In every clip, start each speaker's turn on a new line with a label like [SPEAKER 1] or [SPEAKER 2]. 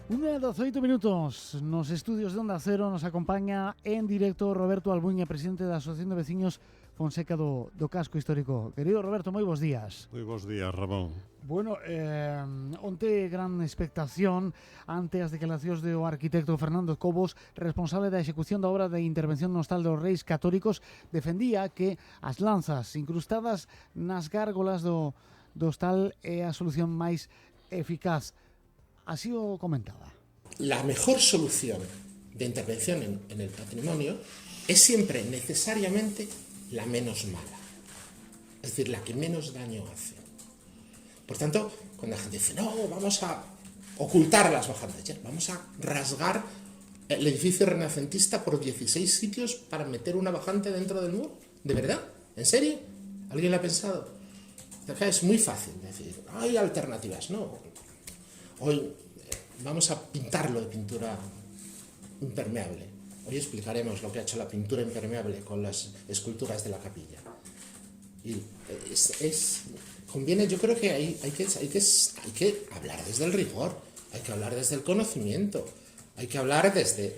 [SPEAKER 1] 1:18 nos estudios de Onda Cero nos acompaña en directo Roberto Albuña, presidente da Asociación de Veciños Fonseca do Casco Histórico. Querido Roberto, moi bons días.
[SPEAKER 2] Moi bons días, Ramón.
[SPEAKER 1] Bueno, onte gran expectación ante as declaracións do arquitecto Fernando Cobos, responsable da execución da obra de intervención no Hostal dos Reis Católicos. Defendía que as lanzas incrustadas nas gárgolas do hostal é a solución máis eficaz. Así lo comentaba.
[SPEAKER 3] La mejor solución de intervención en el patrimonio es siempre necesariamente la menos mala, es decir, la que menos daño hace. Por tanto, cuando la gente dice, no, vamos a ocultar las bajantes, vamos a rasgar el edificio renacentista por 16 sitios para meter una bajante dentro del muro, ¿de verdad? ¿En serio? ¿Alguien lo ha pensado? Es muy fácil decir, hay alternativas, no. Hoy vamos a pintarlo de pintura impermeable. Hoy explicaremos lo que ha hecho la pintura impermeable con las esculturas de la capilla. Y conviene, yo creo que hay que hablar desde el rigor, hay que hablar desde el conocimiento, hay que hablar desde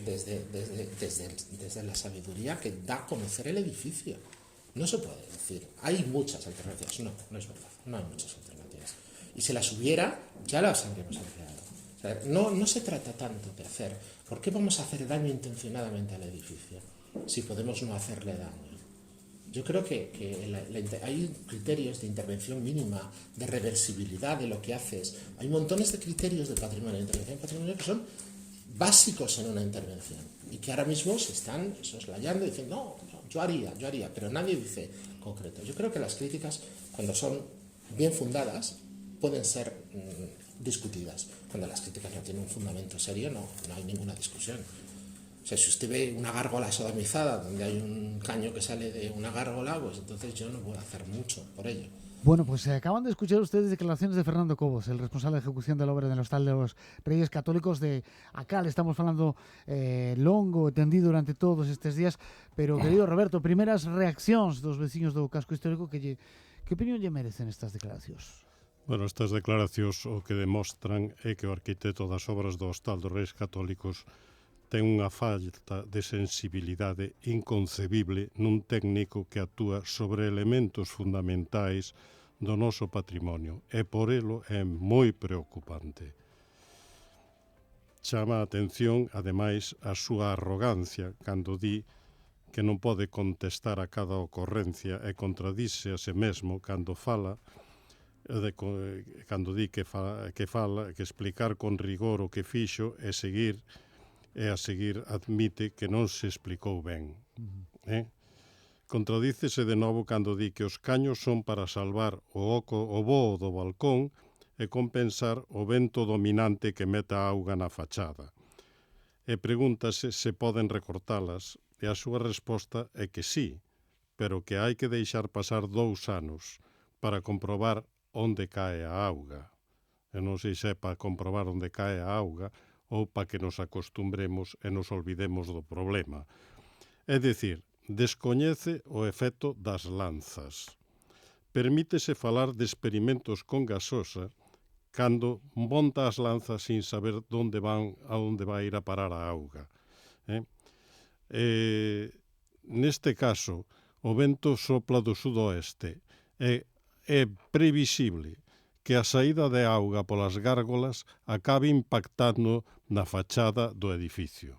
[SPEAKER 3] la sabiduría que da a conocer el edificio. No se puede decir, hay muchas alternativas. No es verdad, no hay muchas alternativas. Y si las hubiera, ya las habríamos empleado. O sea, no se trata tanto de hacer. ¿Por qué vamos a hacer daño intencionadamente al edificio si podemos no hacerle daño? Yo creo que hay criterios de intervención mínima, de reversibilidad de lo que haces. Hay montones de criterios de patrimonio, de intervención patrimonial que son básicos en una intervención y que ahora mismo se están soslayando y diciendo, no, yo haría, pero nadie dice concreto. Yo creo que las críticas, cuando son bien fundadas, pueden ser discutidas. Cuando las críticas no tienen un fundamento serio, no hay ninguna discusión. O sea, si usted ve una gárgola sodomizada donde hay un caño que sale de una gárgola, pues entonces yo no puedo hacer mucho por ello.
[SPEAKER 1] Bueno, pues acaban de escuchar ustedes declaraciones de Fernando Cobos, el responsable de ejecución de la obra del Hostal de los Reyes Católicos de acá. Le estamos falando longo, tendido durante todos estes días, pero, querido Roberto, primeras reaccións dos veciños do casco histórico, que opinión lle merecen estas declaracións?
[SPEAKER 2] Bueno, estas declaracións o que demostran é que o arquitecto das obras do Hostal dos Reis Católicos ten unha falta de sensibilidade inconcebible nun técnico que actúa sobre elementos fundamentais do noso patrimonio e por elo é moi preocupante. Chama a atención, ademais, a súa arrogancia cando di que non pode contestar a cada ocorrencia e contradise a se mesmo cando fala cando di que explicar con rigor o que fixo e a seguir admite que non se explicou ben. Contradícese de novo cando di que os caños son para salvar o voo do balcón e compensar o vento dominante que meta auga na fachada. E pregúntase se poden recortalas e a súa resposta é que sí, pero que hai que deixar pasar 2 anos para comprobar onde cae a auga. E non sei se é para comprobar onde cae a auga ou para que nos acostumbremos e nos olvidemos do problema. É dicir, descoñece o efecto das lanzas. Permítese falar de experimentos con gasosa cando monta as lanzas sin saber a onde vai ir a parar a auga. Neste caso, o vento sopla do sudoeste e é previsible que a saída de auga polas gárgolas acabe impactando na fachada do edificio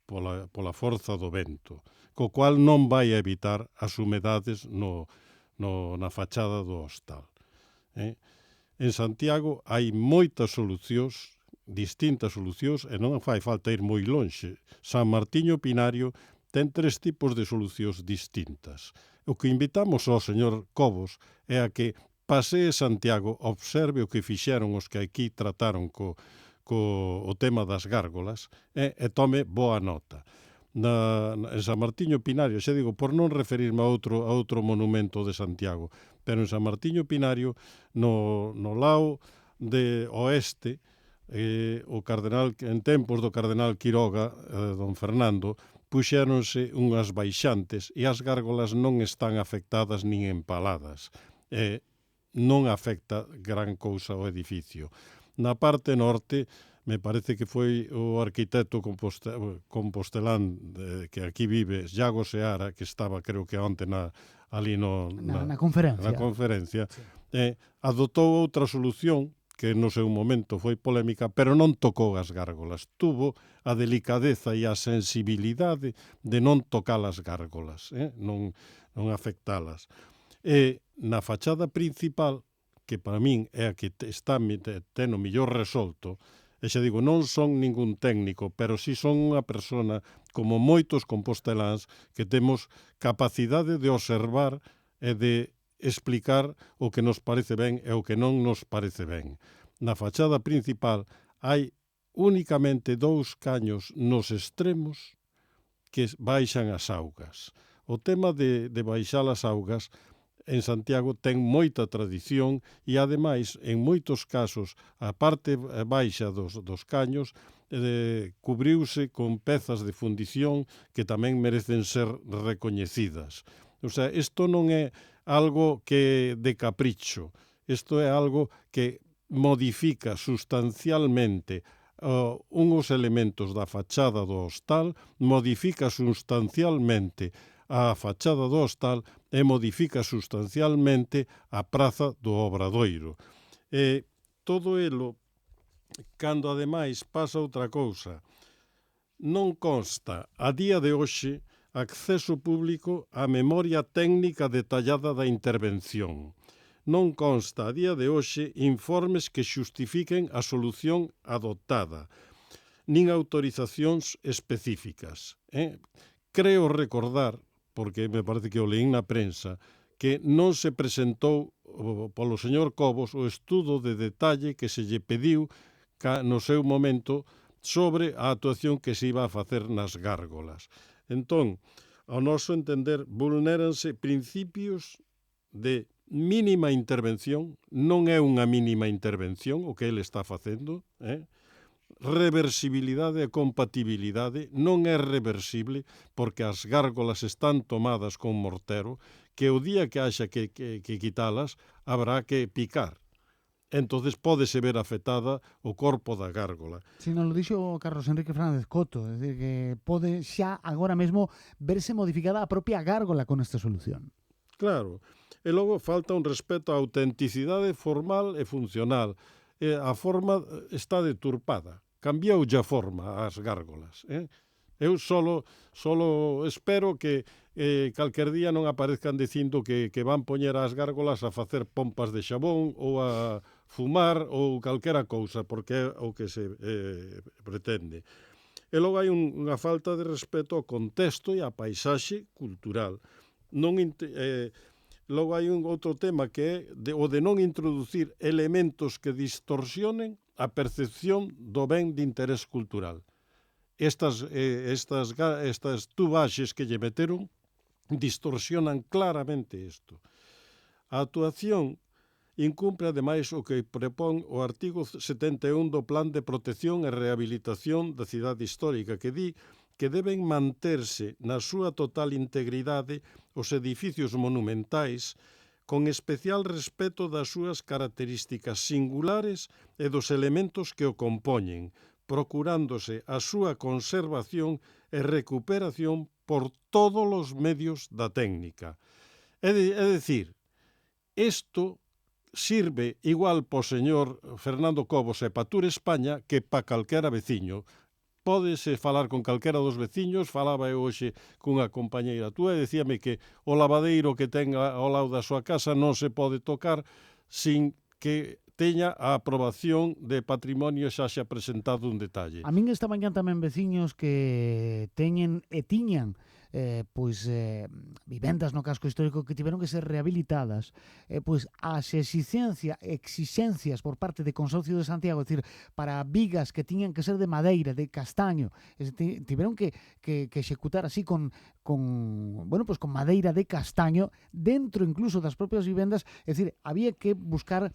[SPEAKER 2] pola forza do vento, co cual non vai evitar as humedades na fachada do hostal. En Santiago hai moitas solucións, distintas solucións, e non fai falta ir moi lonxe. San Martiño Pinario ten 3 tipos de solucións distintas. O que invitamos ao señor Cobos é a que pasee Santiago, observe o que fixeron os que aquí trataron co tema das gárgolas e tome boa nota. En San Martiño Pinario, xa digo, por non referirme a outro monumento de Santiago, pero en San Martiño Pinario, no lao de oeste, o cardenal, en tempos do cardenal Quiroga, don Fernando, puxéronse unhas baixantes e as gárgolas non están afectadas nin empaladas. Non afecta gran cousa ao edificio. Na parte norte, me parece que foi o arquitecto compostelán que aquí vive, Iago Seara, que estaba, creo que onte ali
[SPEAKER 1] Na conferencia.
[SPEAKER 2] na conferencia, adotou outra solución que no seu momento foi polémica, pero non tocou as gárgolas. Tuvo a delicadeza e a sensibilidade de non tocar as gárgolas, non afectalas. E na fachada principal, que para min é a que ten o millor resolto, e xa digo, non son ningún técnico, pero si son unha persona, como moitos composteláns, que temos capacidade de observar e de explicar o que nos parece ben e o que non nos parece ben. Na fachada principal hai únicamente 2 caños nos extremos que baixan as augas. O tema de baixar as augas en Santiago ten moita tradición e, ademais, en moitos casos, a parte baixa dos caños cubriuse con pezas de fundición que tamén merecen ser recoñecidas. O sea, isto non é algo que de capricho, isto é algo que modifica sustancialmente unhos elementos da fachada do hostal, modifica sustancialmente a fachada do hostal e modifica sustancialmente a praza do Obradoiro. E todo elo, cando ademais pasa outra cousa, non consta a día de hoxe acceso público á memoria técnica detallada da intervención. Non consta a día de hoxe informes que xustifiquen a solución adoptada, nin autorizacións específicas. Creo recordar, porque me parece que o leín na prensa, que non se presentou polo señor Cobos o estudo de detalle que se lle pediu no seu momento sobre a actuación que se iba a facer nas gárgolas. Entón, ao noso entender, vulnéranse principios de mínima intervención, non é unha mínima intervención o que ele está facendo, reversibilidade e compatibilidade, non é reversible porque as gárgolas están tomadas con mortero, que o día que haxa que quitalas, habrá que picar. Entonces pódese ver afectada o corpo da gárgola.
[SPEAKER 1] Si non lo dixo Carlos Enrique Fernández Coto, é dicir, que pode xa agora mesmo verse modificada a propia gárgola con esta solución.
[SPEAKER 2] Claro, e logo falta un respeto á autenticidade formal e funcional. A forma está deturpada, cambioulle a forma ás gárgolas. Eu solo espero que calquer día non aparezcan dicindo que van poñer as gárgolas a facer pompas de xabón ou a fumar ou calquera cousa, porque é o que se pretende. E logo hai unha falta de respeto ao contexto e á paisaxe cultural. Logo hai un outro tema que é o de non introducir elementos que distorsionen a percepción do ben de interés cultural. Estas tubaxes que lle meteron distorsionan claramente isto. A actuación incumpre ademais o que propón o artigo 71 do Plan de Protección e Rehabilitación da Cidade Histórica, que di que deben manterse na súa total integridade os edificios monumentais con especial respeto das súas características singulares e dos elementos que o compoñen, procurándose a súa conservación e recuperación por todos os medios da técnica. É dicir, isto sirve igual po señor Fernando Cobos e pa Tour España que pa calquera veciño. Pódese falar con calquera dos veciños, falaba eu hoxe cunha compañeira túa e decíame que o lavadeiro que ten ao lado da súa casa non se pode tocar sin que teña a aprobación de patrimonio xa xa presentado un detalle.
[SPEAKER 1] A min esta mañá tamén veciños que teñen e tiñan vivendas no casco histórico que tiveron que ser rehabilitadas, as exixencias por parte de Consorcio de Santiago, é dicir, para vigas que tiñan que ser de madeira, de castaño, tiveron que executar así con madeira de castaño dentro incluso das propias vivendas, é dicir, había que buscar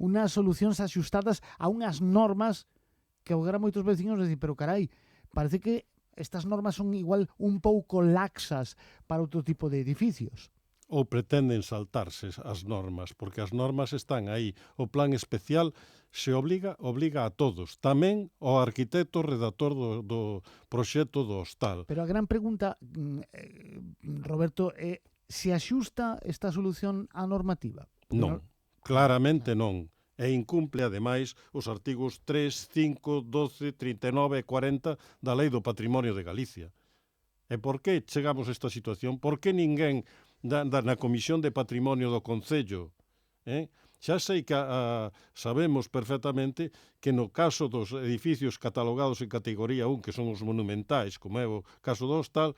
[SPEAKER 1] unhas solucións axustadas a unhas normas que agora moitos veciños dicen, pero carai, parece que estas normas son igual un pouco laxas para outro tipo de edificios.
[SPEAKER 2] ou pretenden saltarse as normas, porque as normas están aí. O plan especial se obliga a todos, tamén ao arquitecto redactor do proxecto do hostal.
[SPEAKER 1] Pero a gran pregunta, Roberto, é se axusta esta solución á normativa?
[SPEAKER 2] Non, claramente non. E incumple, ademais, os artigos 3, 5, 12, 39 e 40 da Lei do Patrimonio de Galicia. E por que chegamos a esta situación? Por que ninguén na Comisión de Patrimonio do Concello? Xa sei que sabemos perfectamente que no caso dos edificios catalogados en categoría 1, que son os monumentais, como é o caso do hostal,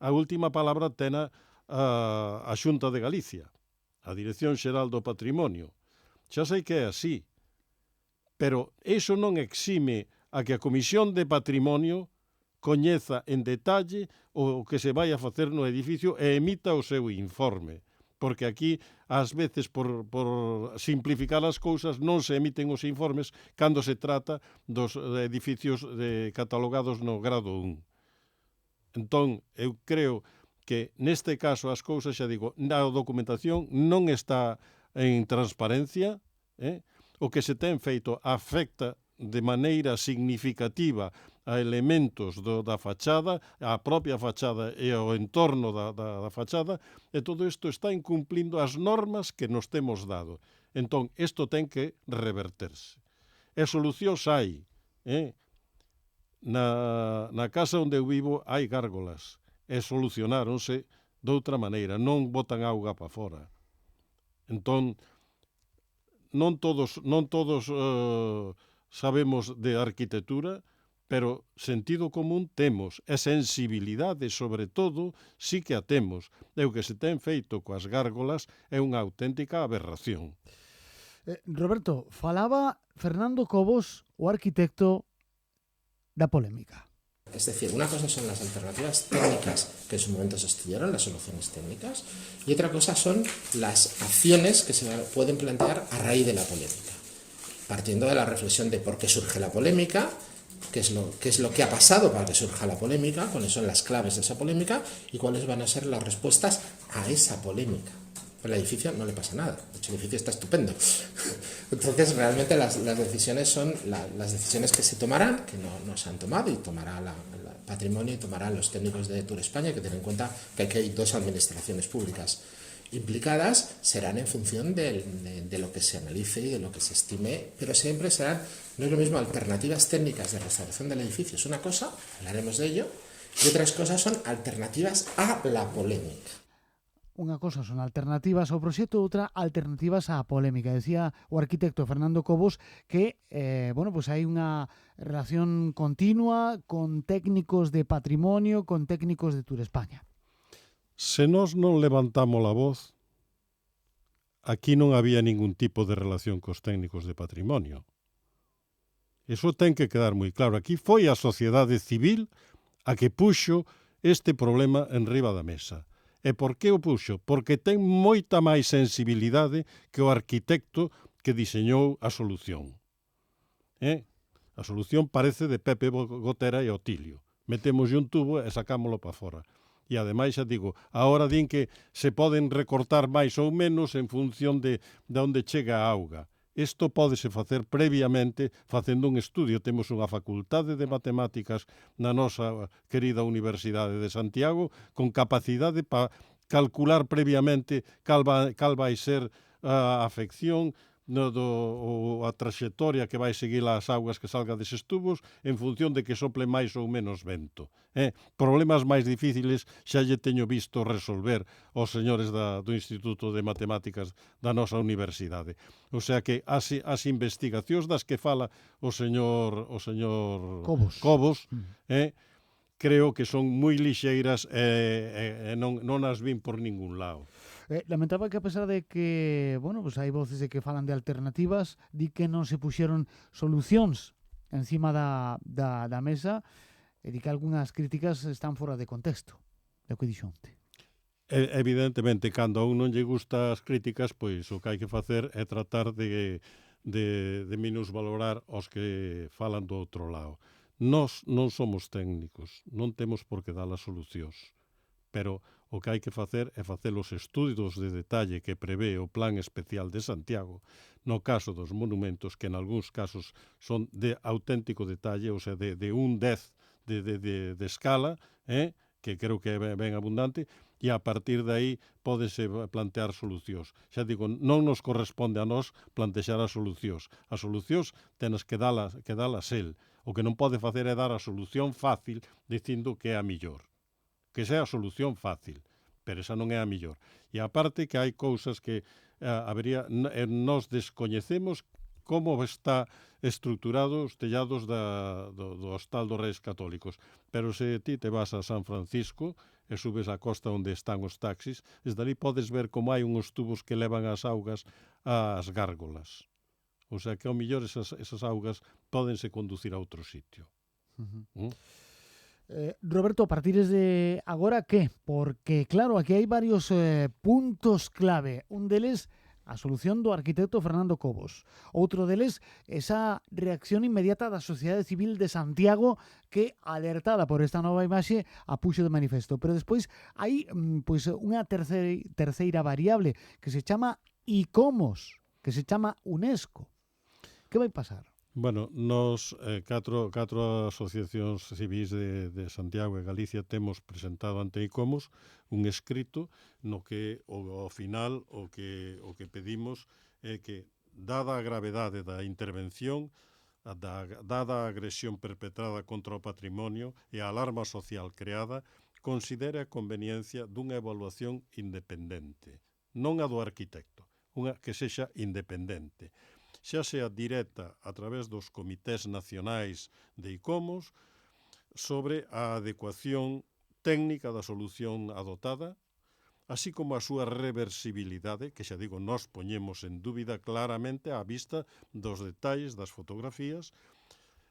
[SPEAKER 2] a última palabra tena a Xunta de Galicia, a Dirección Xeral do Patrimonio. Xa sei que é así, pero iso non exime a que a Comisión de Patrimonio coñeza en detalle o que se vai a facer no edificio e emita o seu informe. Porque aquí, ás veces, por simplificar as cousas, non se emiten os informes cando se trata dos edificios catalogados no grado 1. Entón, eu creo que neste caso as cousas, xa digo, na documentación non está en transparencia, o que se ten feito afecta de maneira significativa a elementos da fachada, a propia fachada e ao entorno da fachada, e todo isto está incumplindo as normas que nos temos dado. Entón, isto ten que reverterse. E solucións hai. Na casa onde eu vivo hai gárgolas, e solucionáronse de outra maneira, non botan auga para fora. Entón, non todos sabemos de arquitectura, pero sentido común temos, e sensibilidade, sobre todo, sí que a temos. E o que se ten feito coas gárgolas é unha auténtica aberración.
[SPEAKER 1] Roberto, falaba Fernando Cobos, o arquitecto, da polémica.
[SPEAKER 3] Es decir, una cosa son las alternativas técnicas que en su momento se estudiaron, las soluciones técnicas, y otra cosa son las acciones que se pueden plantear a raíz de la polémica, partiendo de la reflexión de por qué surge la polémica, qué es lo que ha pasado para que surja la polémica, cuáles son las claves de esa polémica y cuáles van a ser las respuestas a esa polémica. Al edificio no le pasa nada, de hecho el edificio está estupendo. Entonces realmente las decisiones son las decisiones que se tomarán, que no se han tomado, y tomará el patrimonio y tomarán los técnicos de Tour España, que tienen en cuenta que aquí hay dos administraciones públicas implicadas, serán en función de lo que se analice y de lo que se estime, pero siempre serán, no es lo mismo alternativas técnicas de restauración del edificio, es una cosa, hablaremos de ello, y otras cosas son alternativas a la polémica.
[SPEAKER 1] Unha cosa son alternativas ao proxecto, outra alternativas á polémica. Decía o arquitecto Fernando Cobos que pues hai unha relación continua con técnicos de patrimonio, con técnicos de Tour España.
[SPEAKER 2] Se nós non levantamos a voz, aquí non había ningún tipo de relación cos técnicos de patrimonio. Iso ten que quedar moi claro. Aquí foi a sociedade civil a que puxo este problema en riba da mesa. E por que o puxo? Porque ten moita máis sensibilidade que o arquitecto que diseñou a solución. A solución parece de Pepe Gotera e Otilio. Metémoslle un tubo e sacámoslo para fora. E ademais, xa digo, agora din que se poden recortar máis ou menos en función de onde chega a auga. Isto pódese facer previamente facendo un estudio. Temos unha facultade de matemáticas na nosa querida Universidade de Santiago con capacidade para calcular previamente cal vai ser a afección ou a traxectoria que vai seguir as augas que salga deses tubos en función de que sople máis ou menos vento. Problemas máis difíciles xa lle teño visto resolver os señores do Instituto de Matemáticas da nosa universidade. O sea que as investigacións das que fala o señor Cobos creo que son moi lixeiras e non as vin por ningún lado.
[SPEAKER 1] Lamentaba que a pesar de que, pues hai voces de que falan de alternativas, di que non se puxeron solucións encima da mesa, e di que algunhas críticas están fora de contexto, é o que dixo onte.
[SPEAKER 2] Evidentemente, cando a un non lle gusta as críticas, pois o que hai que facer é tratar de minusvalorar os que falan do outro lado. Nós non somos técnicos, non temos por que dar as solucións, pero o que hai que facer é facer os estudos de detalle que prevé o Plan Especial de Santiago, no caso dos monumentos, que en algúns casos son de auténtico detalle, ou sea, de un 10 de escala, que creo que é ben abundante, e a partir de aí pódese plantear solucións. Xa digo, non nos corresponde a nós plantexar as solucións. As solucións tenes que dalas el. O que non pode facer é dar a solución fácil dicindo que é a millor. Que sea a solución fácil, pero esa non é a millor. E aparte que hai cousas que nós descoñecemos como está estruturado os tellados do Hostal dos Reis Católicos. Pero se ti te vas a San Francisco e subes a costa onde están os taxis, desde ali podes ver como hai uns tubos que levan as augas ás gárgolas. O sea que ao millor esas augas pódense conducir a outro sitio.
[SPEAKER 1] Roberto, a partir de agora, ¿qué? Porque, claro, aquí hai varios puntos clave. Un deles, a solución do arquitecto Fernando Cobos. Outro deles, esa reacción inmediata da sociedade civil de Santiago que, alertada por esta nova imaxe, a puxo de manifesto. Pero despois hai pois unha terceira variable que se chama ICOMOS, que se chama UNESCO. Que vai pasar?
[SPEAKER 2] Bueno, nos catro asociacións civis de Santiago e Galicia temos presentado ante ICOMOS un escrito no que ao final o que pedimos é que, dada a gravedade da intervención, dada a agresión perpetrada contra o patrimonio e a alarma social creada, considere a conveniencia dunha evaluación independente, non a do arquitecto, unha que sexa independente, xa sea directa a través dos comités nacionais de ICOMOS sobre a adecuación técnica da solución adotada, así como a súa reversibilidade, que xa digo, nós poñemos en dúbida claramente á vista dos detalles das fotografías,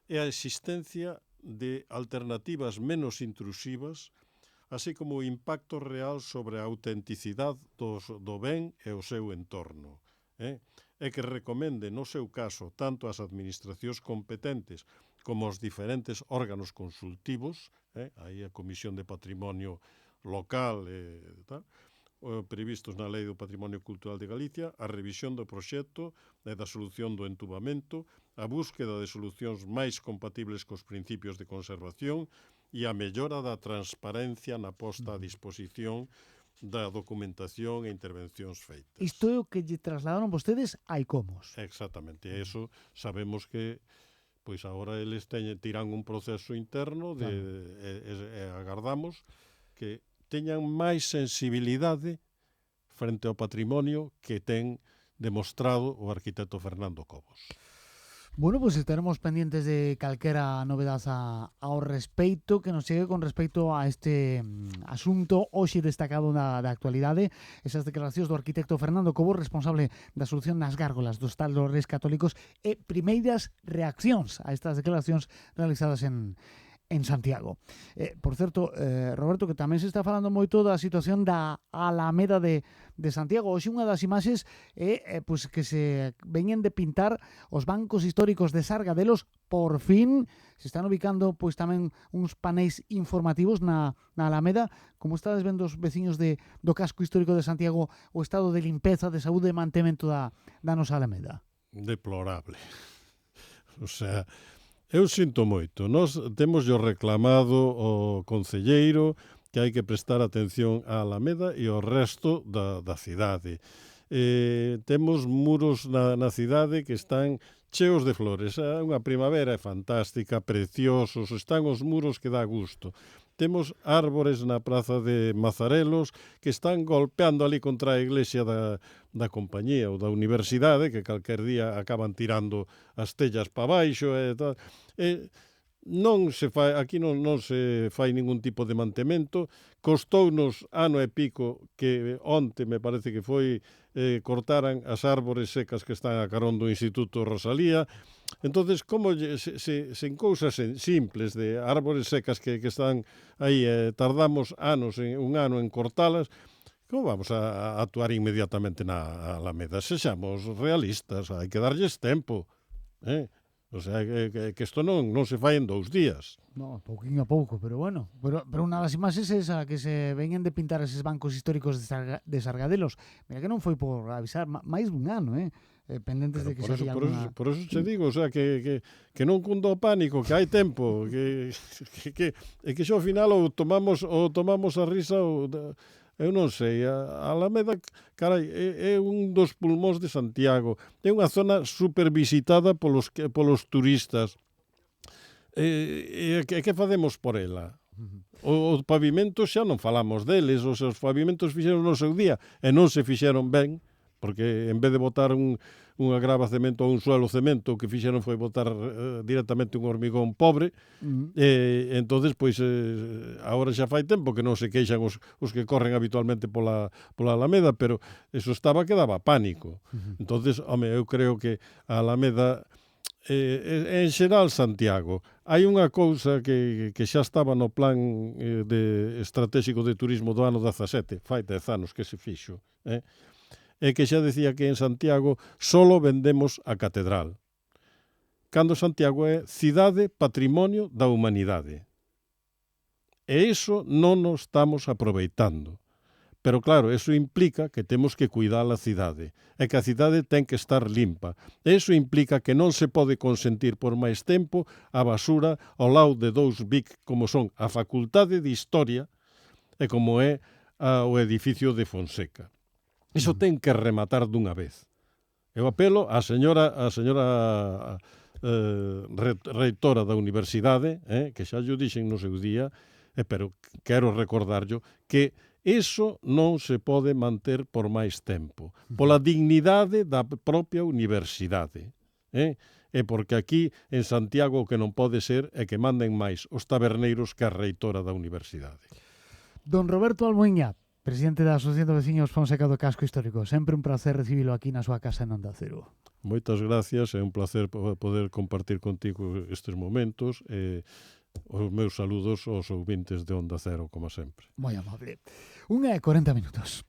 [SPEAKER 2] e a existencia de alternativas menos intrusivas, así como o impacto real sobre a autenticidade do ben e o seu entorno. E que recomende, no seu caso, tanto ás administracións competentes como aos diferentes órganos consultivos, aí a Comisión de Patrimonio Local previstos na Lei do Patrimonio Cultural de Galicia, a revisión do proxecto e da solución do entubamento, a búsqueda de solucións máis compatibles cos principios de conservación e a mellora da transparencia na posta a disposición da documentación e intervencións feitas.
[SPEAKER 1] Isto é o que lle trasladaron vostedes a ICOMOS.
[SPEAKER 2] Exactamente, e iso sabemos que pois agora eles tiran un proceso interno e agardamos que teñan máis sensibilidade frente ao patrimonio que ten demostrado o arquitecto Fernando Cobos.
[SPEAKER 1] Bueno, pues estaremos pendientes de calquera novedad ao respeito que nos chegue con respecto a este asunto hoxe destacado da actualidade, esas declaracións do arquitecto Fernando Cobos, responsable da solución nas gárgolas do Hostal dos Reis Católicos, e primeiras reaccións a estas declaracións realizadas en Santiago. Por certo, Roberto, que tamén se está falando moito da situación da Alameda de Santiago. Hoxe unha das imaxes é pois que se veñen de pintar os bancos históricos de Sargadelos. Por fin se están ubicando pois tamén uns paneis informativos na Alameda. Como estades vendo os veciños do casco histórico de Santiago o estado de limpeza, de saúde e mantemento da nosa Alameda?
[SPEAKER 2] Deplorable. O sea, eu sinto moito. Nós temos reclamado ao concelleiro que hai que prestar atención á Alameda e ao resto da cidade. Temos muros na cidade que están cheos de flores. Unha primavera é fantástica, preciosos, están os muros que dá gusto. Temos árbores na praza de Mazarelos que están golpeando ali contra a iglesia da compañía ou da universidade, que calquer día acaban tirando as tellas para baixo e tal. Non se fai, aquí non se fai ningún tipo de mantemento. Costounos ano e pico que onte me parece que foi cortaran as árbores secas que están a carón do Instituto Rosalía. Entonces, como sen cousas simples de árbores secas que están aí, tardamos un ano en cortalas, como vamos a actuar inmediatamente na Alameda? Sexamos realistas, hai que darlles tempo, O sea, que isto non se fai en 2 días.
[SPEAKER 1] No, pouquinho a pouco, pero bueno. Pero unha das imaxes é esa que se veñen de pintar eses bancos históricos de Sargadelos. Mira que non foi por avisar máis dun ano, pendentes de que
[SPEAKER 2] Por
[SPEAKER 1] se
[SPEAKER 2] eso,
[SPEAKER 1] había alguna...
[SPEAKER 2] por eso che digo, o sea, que non cunda o pánico, que hai tempo, que xa ao final ou tomamos a risa ou... Eu non sei, a Alameda, carai, é un dos pulmóns de Santiago. É unha zona super visitada polos turistas. E que facemos por ela? Os pavimentos xa non falamos deles, os pavimentos fixeron no seu día e non se fixeron ben, porque en vez de botar unha grava cemento ou un suelo cemento, o que fixeron foi botar directamente un hormigón pobre. Entonces, pois, agora xa fai tempo que non se queixan os que corren habitualmente pola Alameda, pero eso estaba que daba pánico. Entonces, home, eu creo que a Alameda, en xeral Santiago, hai unha cousa que xa estaba no plan estratégico de turismo do ano 17, fai 10 anos que se fixo, é que xa decía que en Santiago solo vendemos a catedral, cando Santiago é cidade patrimonio da humanidade. E iso non nos estamos aproveitando. Pero claro, eso implica que temos que cuidar a cidade, e que a cidade ten que estar limpa. E iso implica que non se pode consentir por máis tempo a basura ao lado de dous BIC como son a Facultade de Historia e como é o edificio de Fonseca. Iso ten que rematar dunha vez. Eu apelo á señora reitora da universidade, que xa llo dixen no seu día, pero quero recordarllo, que iso non se pode manter por máis tempo, pola dignidade da propia universidade. E porque aquí, en Santiago, o que non pode ser é que manden máis os taberneiros que a reitora da universidade.
[SPEAKER 1] Don Roberto Almoiña, presidente da Asociación de Veciños Fonseca do Casco Histórico. Sempre un placer recibilo aquí na súa casa en Onda Cero.
[SPEAKER 2] Moitas gracias, é un placer poder compartir contigo estes momentos e os meus saludos aos ouvintes de Onda Cero, como sempre.
[SPEAKER 1] Moi amable. 1:40 minutos.